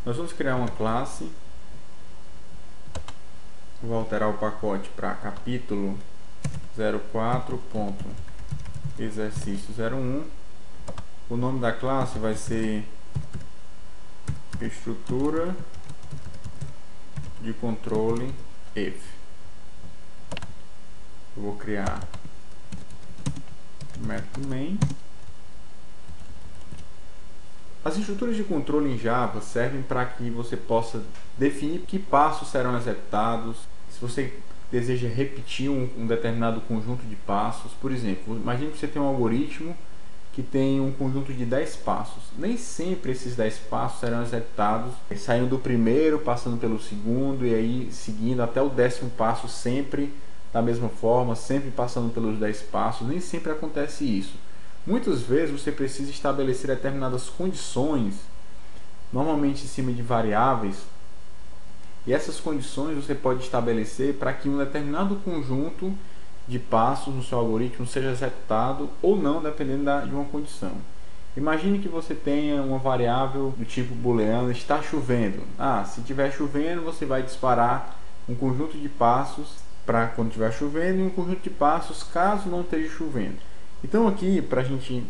Nós vamos criar uma classe. Vou alterar o pacote para capítulo 04.exercício01. O nome da classe vai ser estrutura de controle if. Eu vou criar o método main. As estruturas de controle em Java servem para que você possa definir que passos serão executados. Se você deseja repetir um determinado conjunto de passos, por exemplo, imagine que você tem um algoritmo que tem um conjunto de 10 passos. Nem sempre esses 10 passos serão executados saindo do primeiro, passando pelo segundo e aí seguindo até o 10º passo, sempre da mesma forma, sempre passando pelos 10 passos. Nem sempre acontece isso. Muitas vezes você precisa estabelecer determinadas condições, normalmente em cima de variáveis, e essas condições você pode estabelecer para que um determinado conjunto de passos no seu algoritmo seja executado ou não, dependendo de uma condição. Imagine que você tenha uma variável do tipo booleano está chovendo. Se estiver chovendo, você vai disparar um conjunto de passos para quando estiver chovendo e um conjunto de passos caso não esteja chovendo. Então aqui, para a gente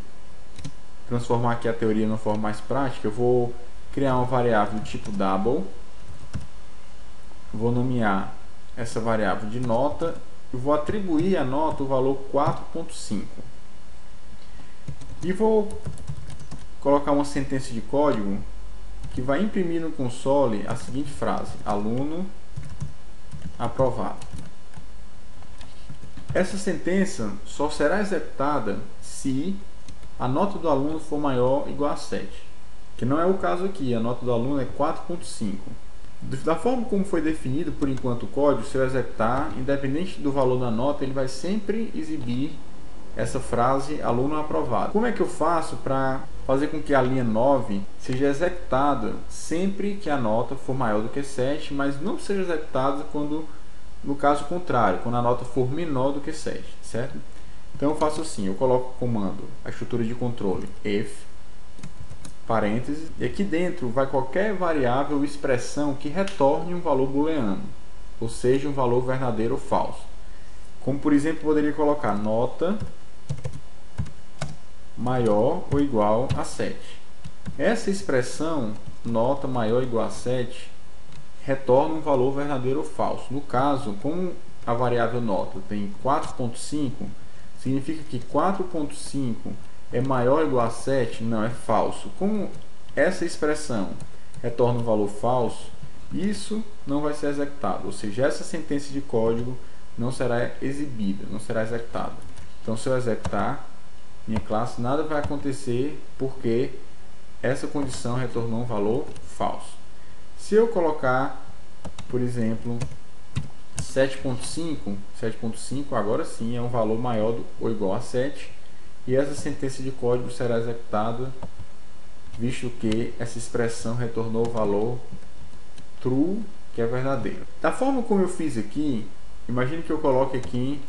transformar aqui a teoria numa forma mais prática, eu vou criar uma variável do tipo double, vou nomear essa variável de nota e vou atribuir à nota o valor 4.5 e vou colocar uma sentença de código que vai imprimir no console a seguinte frase: aluno aprovado. Essa sentença só será executada se a nota do aluno for maior ou igual a 7, que não é o caso aqui. A nota do aluno é 4.5. Da forma como foi definido por enquanto o código, se eu executar, independente do valor da nota, ele vai sempre exibir essa frase aluno aprovado. Como é que eu faço para fazer com que a linha 9 seja executada sempre que a nota for maior do que 7, mas não seja executada quando, no caso contrário, quando a nota for menor do que 7, certo? Então eu faço assim, eu coloco o comando, a estrutura de controle if, parênteses, e aqui dentro vai qualquer variável ou expressão que retorne um valor booleano, ou seja, um valor verdadeiro ou falso. Como por exemplo, eu poderia colocar nota maior ou igual a 7. Essa expressão, nota maior ou igual a 7, retorna um valor verdadeiro ou falso. No caso, como a variável nota tem 4.5, significa que 4.5 é maior ou igual a 7? Não, é falso. Como essa expressão retorna um valor falso, isso não vai ser executado. Ou seja, essa sentença de código não será exibida, não será executada. Então, se eu executar minha classe, nada vai acontecer porque essa condição retornou um valor falso. Se eu colocar, por exemplo, 7.5 agora sim é um valor maior ou igual a 7, e essa sentença de código será executada, visto que essa expressão retornou o valor true, que é verdadeiro. Da forma como eu fiz aqui, imagine que eu coloque aqui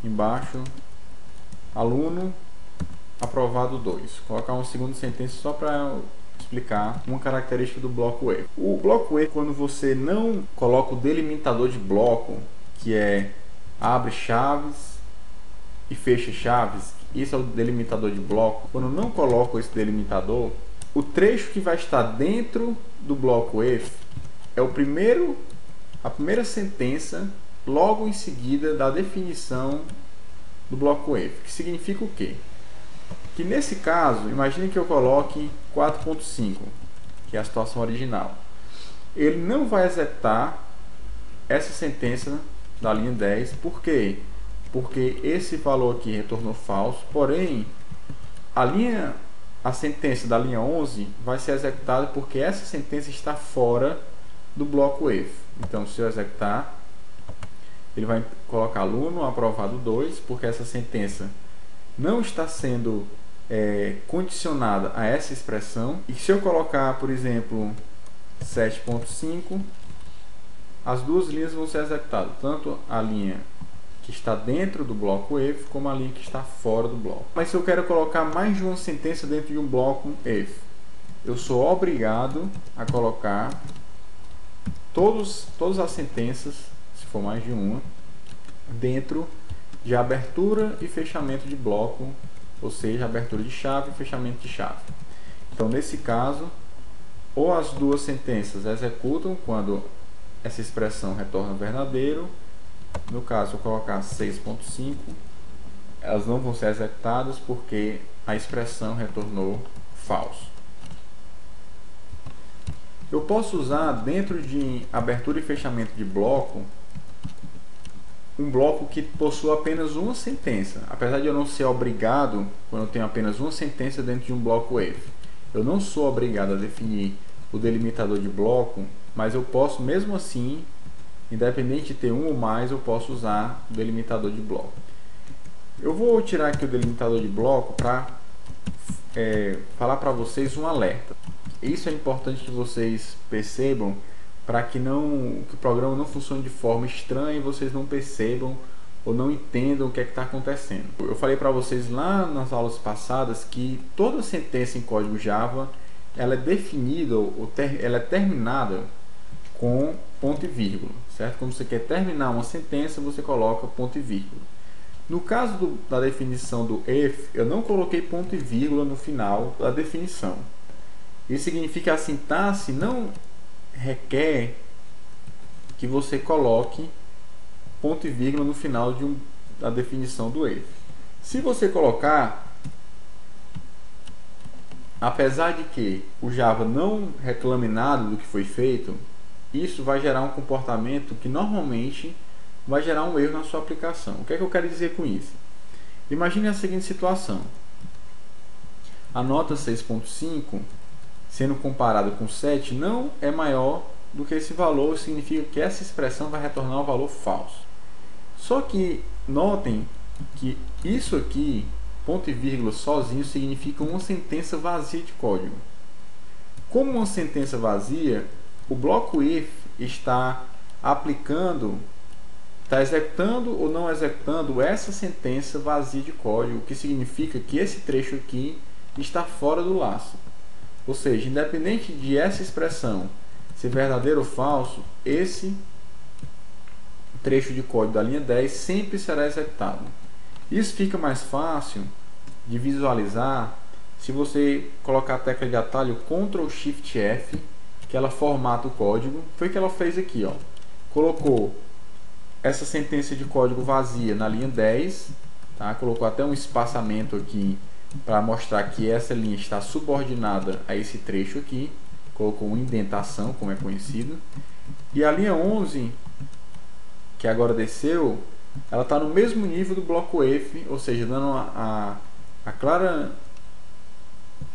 embaixo aluno aprovado 2. Colocar uma segunda sentença só para explicar uma característica do bloco if. O bloco if, quando você não coloca o delimitador de bloco, que é abre chaves e fecha chaves, isso é o delimitador de bloco. Quando não coloco esse delimitador, o trecho que vai estar dentro do bloco if é a primeira sentença logo em seguida da definição do bloco if, que significa o quê? Que nesse caso, imagine que eu coloque 4.5, que é a situação original. Ele não vai executar essa sentença da linha 10, por quê? Porque esse valor aqui retornou falso, porém a sentença da linha 11 vai ser executada porque essa sentença está fora do bloco if. Então, se eu executar, ele vai colocar aluno aprovado 2, porque essa sentença não está sendo condicionada a essa expressão. E se eu colocar, por exemplo, 7.5, as duas linhas vão ser executadas, tanto a linha que está dentro do bloco if, como a linha que está fora do bloco. Mas se eu quero colocar mais de uma sentença dentro de um bloco if, eu sou obrigado a colocar todas as sentenças, se for mais de uma, dentro de abertura e fechamento de bloco, ou seja, abertura de chave e fechamento de chave. Então, nesse caso, ou as duas sentenças executam quando essa expressão retorna verdadeiro. No caso, eu colocar 6.5, elas não vão ser executadas porque a expressão retornou falso. Eu posso usar dentro de abertura e fechamento de bloco um bloco que possua apenas uma sentença. Apesar de eu não ser obrigado, quando eu tenho apenas uma sentença dentro de um bloco if, eu não sou obrigado a definir o delimitador de bloco, mas eu posso, mesmo assim, independente de ter um ou mais, eu posso usar o delimitador de bloco. Eu vou tirar aqui o delimitador de bloco para falar para vocês um alerta. Isso é importante que vocês percebam, para que o programa não funcione de forma estranha e vocês não percebam ou não entendam o que é que está acontecendo. Eu falei para vocês lá nas aulas passadas que toda sentença em código Java ela é definida, ela é terminada com ponto e vírgula, certo? Quando você quer terminar uma sentença, você coloca ponto e vírgula. No caso da definição do if, eu não coloquei ponto e vírgula no final da definição. Isso significa que a sintaxe não requer que você coloque ponto e vírgula no final da definição do if. Se você colocar, apesar de que o Java não reclame nada do que foi feito, isso vai gerar um comportamento que normalmente vai gerar um erro na sua aplicação. O que é que eu quero dizer com isso? Imagine a seguinte situação. A nota 6.5, sendo comparada com 7, não é maior do que esse valor, significa que essa expressão vai retornar um valor falso. Só que notem que isso aqui, ponto e vírgula sozinho, significa uma sentença vazia de código. Como uma sentença vazia, o bloco if está executando ou não executando essa sentença vazia de código, o que significa que esse trecho aqui está fora do laço. Ou seja, independente de essa expressão ser verdadeiro ou falso, esse trecho de código da linha 10 sempre será executado. Isso fica mais fácil de visualizar se você colocar a tecla de atalho Ctrl Shift F, que ela formata o código. Foi o que ela fez aqui, ó. Colocou essa sentença de código vazia na linha 10, tá? Colocou até um espaçamento aqui para mostrar que essa linha está subordinada a esse trecho aqui. Colocou uma indentação, como é conhecido. E a linha 11, que agora desceu, ela está no mesmo nível do bloco if, ou seja, dando a clara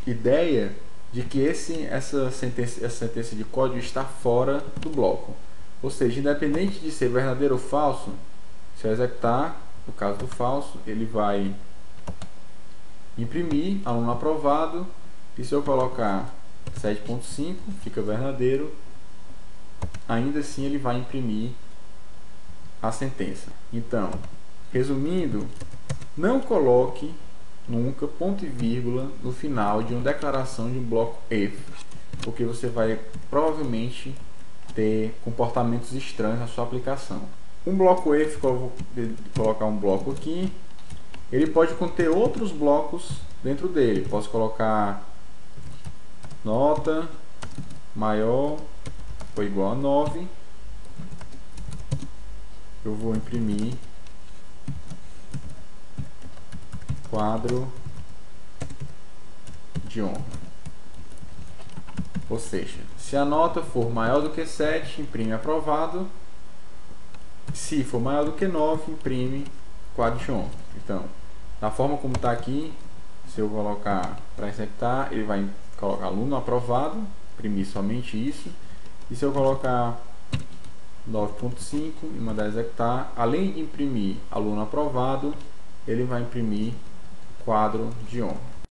ideia de que essa sentença de código está fora do bloco. Ou seja, independente de ser verdadeiro ou falso, se eu executar, no caso do falso, ele vai imprimir aluno aprovado, e se eu colocar 7.5, fica verdadeiro, ainda assim ele vai imprimir a sentença. Então, resumindo, não coloque nunca ponto e vírgula no final de uma declaração de um bloco if, porque você vai provavelmente ter comportamentos estranhos na sua aplicação. Um bloco if, vou colocar um bloco aqui, ele pode conter outros blocos dentro dele. Posso colocar nota maior ou igual a 9. Eu vou imprimir quadro de honra. Ou seja, se a nota for maior do que 7, imprime aprovado. Se for maior do que 9, imprime quadro de honra. Então, da forma como está aqui, se eu colocar para executar, ele vai colocar aluno aprovado, imprimir somente isso. E se eu colocar 9.5 e mandar executar, além de imprimir aluno aprovado, ele vai imprimir quadro de honra.